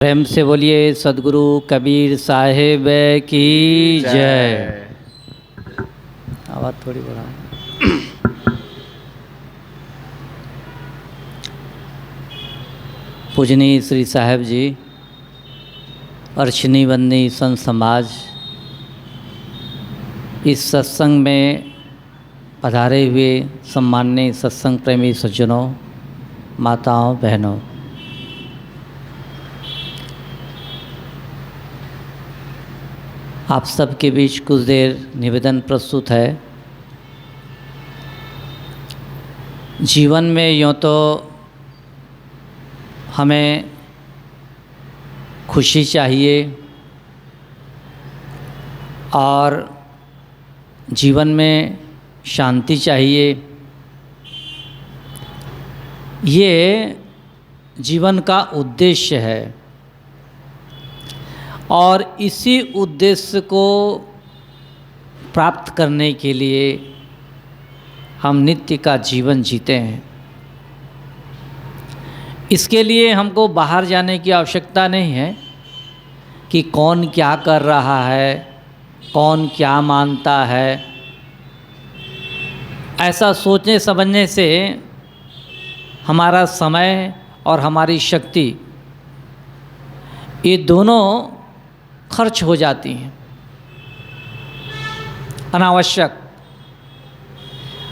प्रेम से बोलिए सदगुरु कबीर साहिब की जय। आवाज़ थोड़ी बढ़ाएं। पूजनीय श्री साहिब जी, अर्चनी बंदी संत समाज, इस सत्संग में पधारे हुए सम्माननीय सत्संग प्रेमी सज्जनों, माताओं, बहनों, आप सबके बीच कुछ देर निवेदन प्रस्तुत है। जीवन में यूँ तो हमें खुशी चाहिए और जीवन में शांति चाहिए। ये जीवन का उद्देश्य है और इसी उद्देश्य को प्राप्त करने के लिए हम नित्य का जीवन जीते हैं। इसके लिए हमको बाहर जाने की आवश्यकता नहीं है कि कौन क्या कर रहा है, कौन क्या मानता है। ऐसा सोचने समझने से हमारा समय और हमारी शक्ति ये दोनों खर्च हो जाती हैं अनावश्यक।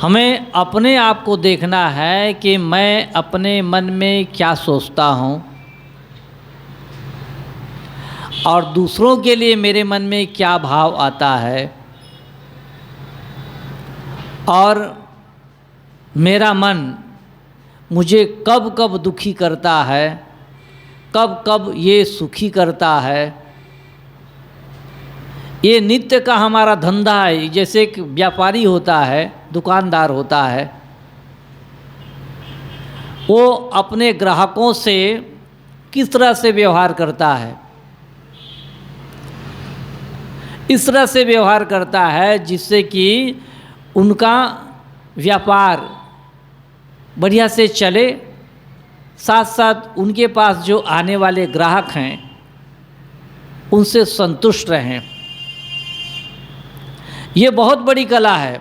हमें अपने आप को देखना है कि मैं अपने मन में क्या सोचता हूँ और दूसरों के लिए मेरे मन में क्या भाव आता है और मेरा मन मुझे कब कब दुखी करता है, कब कब ये सुखी करता है। ये नित्य का हमारा धंधा है। जैसे एक व्यापारी होता है, दुकानदार होता है, वो अपने ग्राहकों से किस तरह से व्यवहार करता है, इस तरह से व्यवहार करता है जिससे कि उनका व्यापार बढ़िया से चले, साथ साथ उनके पास जो आने वाले ग्राहक हैं उनसे संतुष्ट रहें। ये बहुत बड़ी कला है।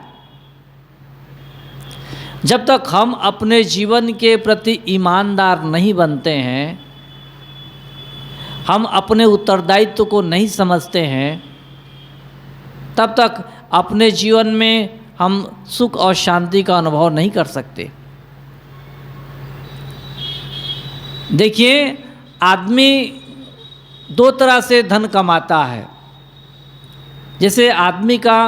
जब तक हम अपने जीवन के प्रति ईमानदार नहीं बनते हैं, हम अपने उत्तरदायित्व को नहीं समझते हैं, तब तक अपने जीवन में हम सुख और शांति का अनुभव नहीं कर सकते। देखिए, आदमी दो तरह से धन कमाता है। जैसे आदमी का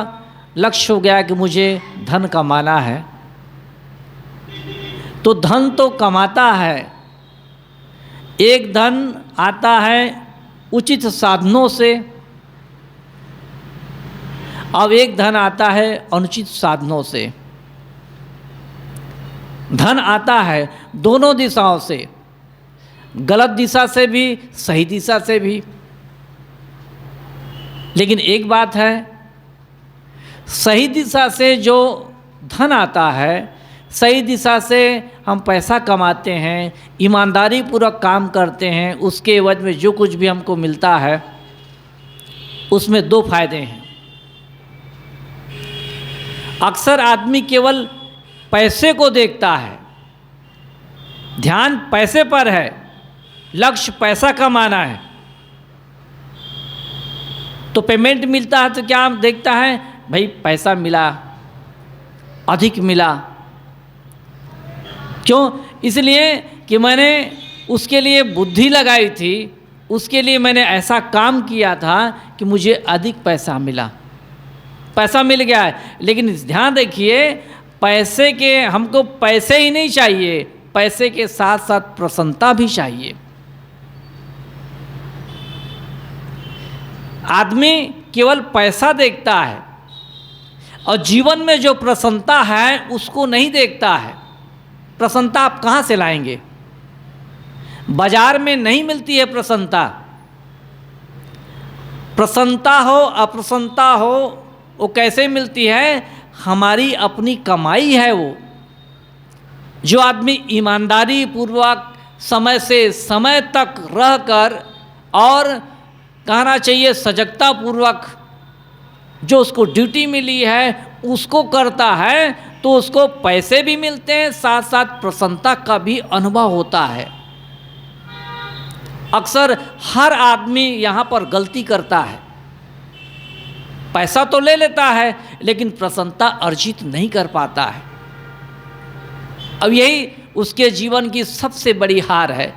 लक्ष्य हो गया कि मुझे धन कमाना है, तो धन तो कमाता है। एक धन आता है उचित साधनों से, अब एक धन आता है अनुचित साधनों से। धन आता है दोनों दिशाओं से, गलत दिशा से भी, सही दिशा से भी। लेकिन एक बात है, सही दिशा से जो धन आता है, सही दिशा से हम पैसा कमाते हैं, ईमानदारी पूर्वक काम करते हैं, उसके एवज में जो कुछ भी हमको मिलता है उसमें दो फायदे हैं। अक्सर आदमी केवल पैसे को देखता है, ध्यान पैसे पर है, लक्ष्य पैसा कमाना है। तो पेमेंट मिलता है तो क्या देखता है, भाई पैसा मिला, अधिक मिला। क्यों? इसलिए कि मैंने उसके लिए बुद्धि लगाई थी, उसके लिए मैंने ऐसा काम किया था कि मुझे अधिक पैसा मिला। पैसा मिल गया है, लेकिन ध्यान रखिए, पैसे के हमको पैसे ही नहीं चाहिए, पैसे के साथ साथ प्रसन्नता भी चाहिए। आदमी केवल पैसा देखता है और जीवन में जो प्रसन्नता है उसको नहीं देखता है। प्रसन्नता आप कहाँ से लाएंगे? बाजार में नहीं मिलती है प्रसन्नता। प्रसन्नता हो, अप्रसन्नता हो, वो कैसे मिलती है? हमारी अपनी कमाई है वो। जो आदमी ईमानदारी पूर्वक समय से समय तक रहकर और कहना चाहिए सजगता पूर्वक जो उसको ड्यूटी मिली है उसको करता है, तो उसको पैसे भी मिलते हैं, साथ साथ प्रसन्नता का भी अनुभव होता है। अक्सर हर आदमी यहाँ पर गलती करता है, पैसा तो ले लेता है लेकिन प्रसन्नता अर्जित नहीं कर पाता है। अब यही उसके जीवन की सबसे बड़ी हार है,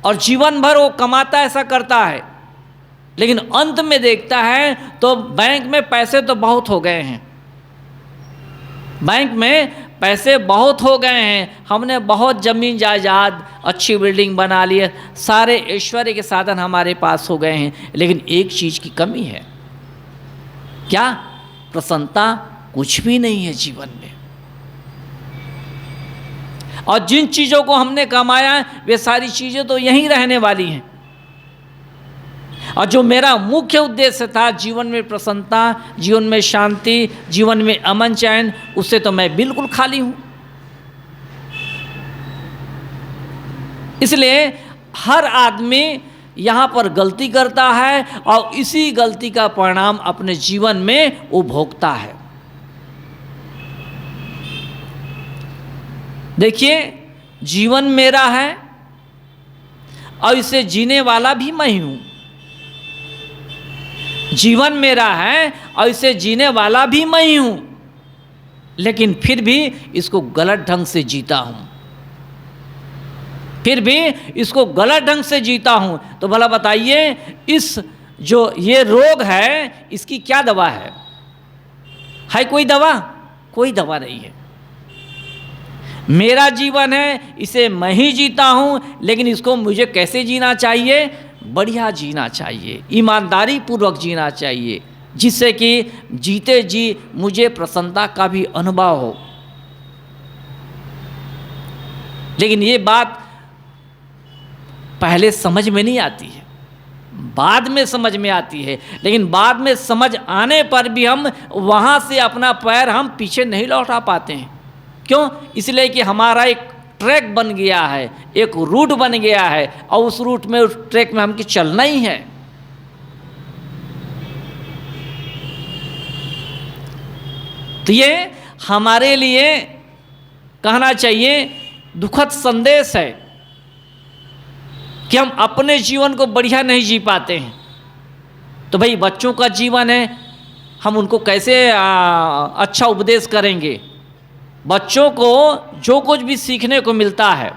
और जीवन भर वो कमाता ऐसा करता है, लेकिन अंत में देखता है तो बैंक में पैसे तो बहुत हो गए हैं, बैंक में पैसे बहुत हो गए हैं, हमने बहुत ज़मीन जायदाद, अच्छी बिल्डिंग बना ली है, सारे ऐश्वर्य के साधन हमारे पास हो गए हैं, लेकिन एक चीज़ की कमी है। क्या? प्रसन्नता कुछ भी नहीं है जीवन में। और जिन चीज़ों को हमने कमाया वे सारी चीज़ें तो यहीं रहने वाली हैं, और जो मेरा मुख्य उद्देश्य था जीवन में प्रसन्नता, जीवन में शांति, जीवन में अमन चैन, उससे तो मैं बिल्कुल खाली हूँ। इसलिए हर आदमी यहाँ पर गलती करता है और इसी गलती का परिणाम अपने जीवन में वो भोगता है। देखिए, जीवन मेरा है और इसे जीने वाला भी मैं हूँ। जीवन मेरा है और इसे जीने वाला भी मैं ही हूँ, लेकिन फिर भी इसको गलत ढंग से जीता हूँ, फिर भी इसको गलत ढंग से जीता हूँ। तो भला बताइए, इस जो ये रोग है इसकी क्या दवा है? कोई दवा? कोई दवा नहीं है। मेरा जीवन है, इसे मैं ही जीता हूँ, लेकिन इसको मुझे कैसे जीना चाहिए? बढ़िया जीना चाहिए, ईमानदारी पूर्वक जीना चाहिए, जिससे कि जीते जी मुझे प्रसन्नता का भी अनुभव हो। लेकिन ये बात पहले समझ में नहीं आती है, बाद में समझ में आती है, लेकिन बाद में समझ आने पर भी हम वहाँ से अपना पैर हम पीछे नहीं लौटा पाते हैं। क्यों? इसलिए कि हमारा एक ट्रैक बन गया है, एक रूट बन गया है, और उस रूट में, उस ट्रैक में हमको चलना ही है। तो ये हमारे लिए कहना चाहिए दुखद संदेश है कि हम अपने जीवन को बढ़िया नहीं जी पाते हैं। तो भाई, बच्चों का जीवन है, हम उनको कैसे अच्छा उपदेश करेंगे? बच्चों को जो कुछ भी सीखने को मिलता है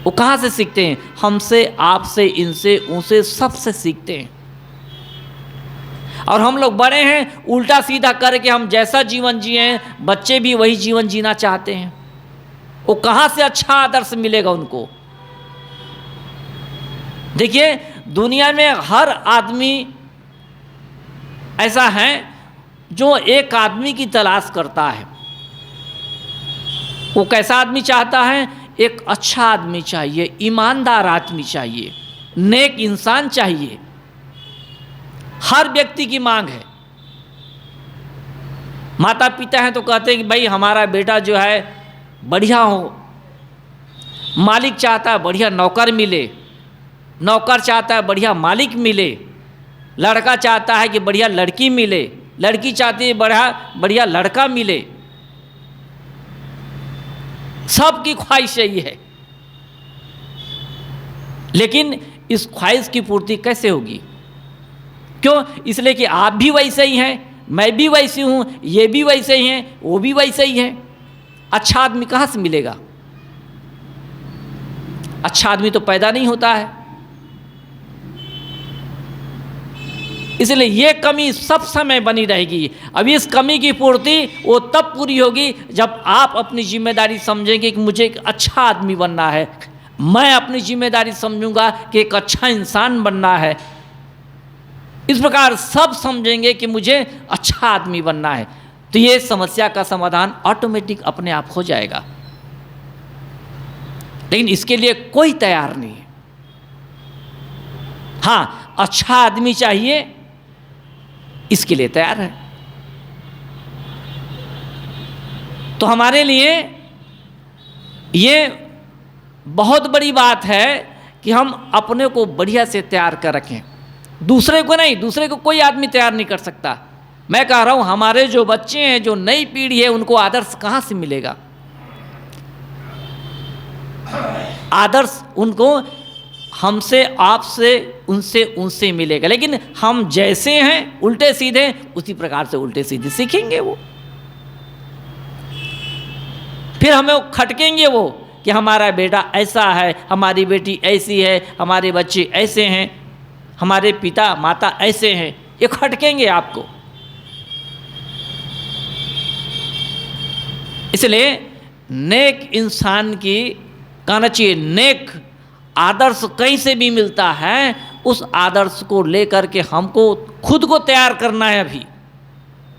वो कहाँ से सीखते हैं? हमसे, आपसे, इनसे, उनसे, सबसे सीखते हैं। और हम लोग बड़े हैं, उल्टा सीधा करके हम जैसा जीवन जिए, बच्चे भी वही जीवन जीना चाहते हैं। वो कहाँ से अच्छा आदर्श मिलेगा उनको? देखिए, दुनिया में हर आदमी ऐसा है जो एक आदमी की तलाश करता है। वो कैसा आदमी चाहता है? एक अच्छा आदमी चाहिए, ईमानदार आदमी चाहिए, नेक इंसान चाहिए। हर व्यक्ति की मांग है। माता पिता हैं तो कहते हैं कि भाई हमारा बेटा जो है बढ़िया हो। मालिक चाहता है बढ़िया नौकर मिले, नौकर चाहता है बढ़िया मालिक मिले, लड़का चाहता है कि बढ़िया लड़की मिले, लड़की चाहती है बढ़िया लड़का मिले। सबकी ख्वाहिश यही है, लेकिन इस ख्वाहिश की पूर्ति कैसे होगी? क्यों? इसलिए कि आप भी वैसे ही हैं, मैं भी वैसी हूँ, ये भी वैसे ही हैं, वो भी वैसे ही हैं। अच्छा आदमी कहाँ से मिलेगा? अच्छा आदमी तो पैदा नहीं होता है। इसलिए ये कमी सब समय बनी रहेगी। अब इस कमी की पूर्ति वो तब पूरी होगी जब आप अपनी जिम्मेदारी समझेंगे कि मुझे एक अच्छा आदमी बनना है। मैं अपनी जिम्मेदारी समझूंगा कि एक अच्छा इंसान बनना है। इस प्रकार सब समझेंगे कि मुझे अच्छा आदमी बनना है, तो ये समस्या का समाधान ऑटोमेटिक अपने आप हो जाएगा। लेकिन इसके लिए कोई तैयार नहीं है। हाँ, अच्छा आदमी चाहिए, इसके लिए तैयार है। तो हमारे लिए ये बहुत बड़ी बात है कि हम अपने को बढ़िया से तैयार कर रखें, दूसरे को नहीं, दूसरे को कोई आदमी तैयार नहीं कर सकता। मैं कह रहा हूँ हमारे जो बच्चे हैं, जो नई पीढ़ी है, उनको आदर्श कहाँ से मिलेगा? आदर्श उनको हमसे, आपसे, उनसे उनसे मिलेगा। लेकिन हम जैसे हैं उल्टे सीधे, उसी प्रकार से उल्टे सीधे सीखेंगे वो। फिर हमें खटकेंगे वो कि हमारा बेटा ऐसा है, हमारी बेटी ऐसी है, हमारे बच्चे ऐसे हैं, हमारे पिता माता ऐसे हैं। ये खटकेंगे आपको। इसलिए नेक इंसान की कहना चाहिए, नेक आदर्श कहीं से भी मिलता है, उस आदर्श को लेकर के हमको खुद को तैयार करना है अभी।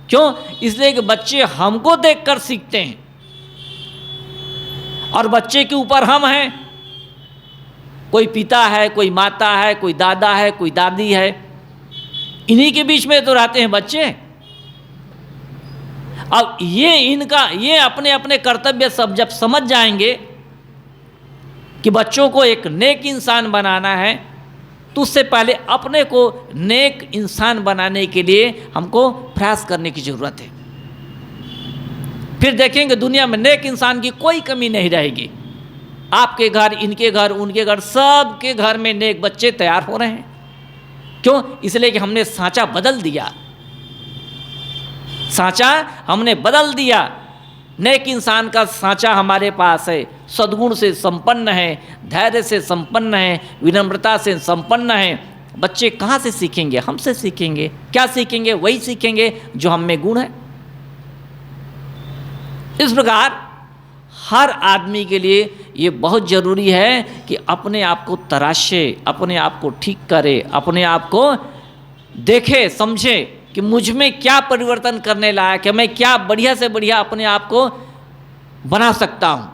क्यों? इसलिए कि बच्चे हमको देखकर सीखते हैं और बच्चे के ऊपर हम हैं। कोई पिता है, कोई माता है, कोई दादा है, कोई दादी है, इन्हीं के बीच में तो रहते हैं बच्चे। अब ये अपने अपने कर्तव्य सब जब समझ जाएंगे कि बच्चों को एक नेक इंसान बनाना है, तो उससे पहले अपने को नेक इंसान बनाने के लिए हमको प्रयास करने की ज़रूरत है। फिर देखेंगे दुनिया में नेक इंसान की कोई कमी नहीं रहेगी। आपके घर, इनके घर, उनके घर, सब के घर में नेक बच्चे तैयार हो रहे हैं। क्यों? इसलिए कि हमने सांचा बदल दिया, सांचा हमने बदल दिया। नेक इंसान का सांचा हमारे पास है, सद्गुण से संपन्न है, धैर्य से संपन्न है, विनम्रता से संपन्न है। बच्चे कहाँ से सीखेंगे? हमसे सीखेंगे। क्या सीखेंगे? वही सीखेंगे जो हम में गुण है। इस प्रकार हर आदमी के लिए ये बहुत ज़रूरी है कि अपने आप को तराशे, अपने आप को ठीक करे, अपने आप को देखे, समझे कि मुझ में क्या परिवर्तन करने लायक है, मैं क्या बढ़िया से बढ़िया अपने आप को बना सकता हूँ।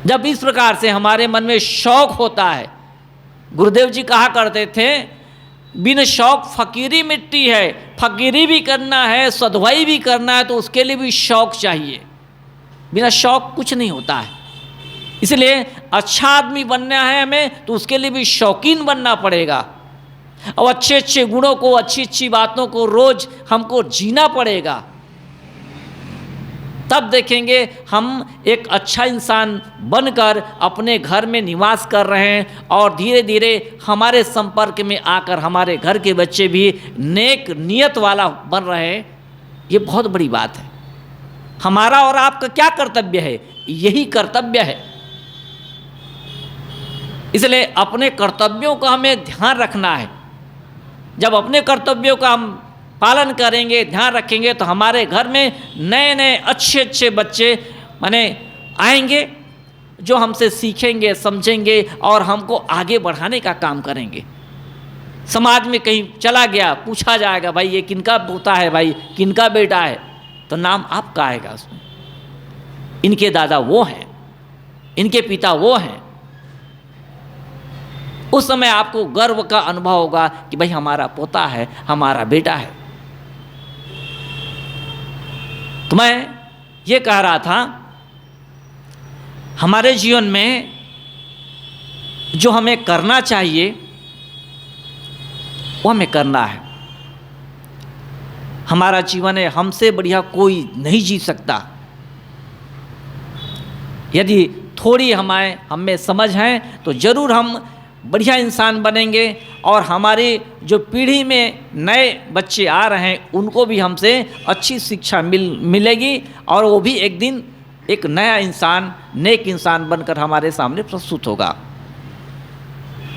जब इस प्रकार से हमारे मन में शौक होता है, गुरुदेव जी कहा करते थे, बिन शौक फकीरी मिट्टी है। फकीरी भी करना है, सधवाई भी करना है, तो उसके लिए भी शौक चाहिए। बिना शौक कुछ नहीं होता है। इसलिए अच्छा आदमी बनना है हमें, तो उसके लिए भी शौकीन बनना पड़ेगा और अच्छे अच्छे गुणों को, अच्छी अच्छी बातों को रोज हमको जीना पड़ेगा। तब देखेंगे हम एक अच्छा इंसान बनकर अपने घर में निवास कर रहे हैं और धीरे धीरे हमारे संपर्क में आकर हमारे घर के बच्चे भी नेक नियत वाला बन रहे हैं। ये बहुत बड़ी बात है। हमारा और आपका क्या कर्तव्य है? यही कर्तव्य है। इसलिए अपने कर्तव्यों का हमें ध्यान रखना है। जब अपने कर्तव्यों का हम पालन करेंगे, ध्यान रखेंगे, तो हमारे घर में नए नए अच्छे अच्छे बच्चे माने आएंगे जो हमसे सीखेंगे, समझेंगे और हमको आगे बढ़ाने का काम करेंगे। समाज में कहीं चला गया, पूछा जाएगा भाई ये किनका पोता है, भाई किनका बेटा है, तो नाम आपका आएगा उसमें। इनके दादा वो हैं, इनके पिता वो हैं। उस समय आपको गर्व का अनुभव होगा कि भाई हमारा पोता है, हमारा बेटा है। तो मैं ये कह रहा था, हमारे जीवन में जो हमें करना चाहिए वो हमें करना है। हमारा जीवन है, हमसे बढ़िया कोई नहीं जी सकता। यदि थोड़ी हम में समझ है तो ज़रूर हम बढ़िया इंसान बनेंगे और हमारी जो पीढ़ी में नए बच्चे आ रहे हैं उनको भी हमसे अच्छी शिक्षा मिलेगी और वो भी एक दिन एक नया इंसान, नेक इंसान बनकर हमारे सामने प्रस्तुत होगा।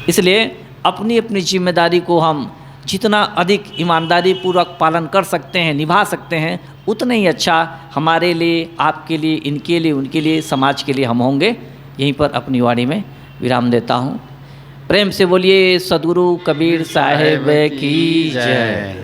इसलिए अपनी अपनी जिम्मेदारी को हम जितना अधिक ईमानदारी पूर्वक पालन कर सकते हैं, निभा सकते हैं, उतना ही अच्छा हमारे लिए, आपके लिए, इनके लिए, उनके लिए, समाज के लिए हम होंगे। यहीं पर अपनी वाणी में विराम देता हूँ। प्रेम से बोलिए सद्गुरु कबीर साहेब की जय।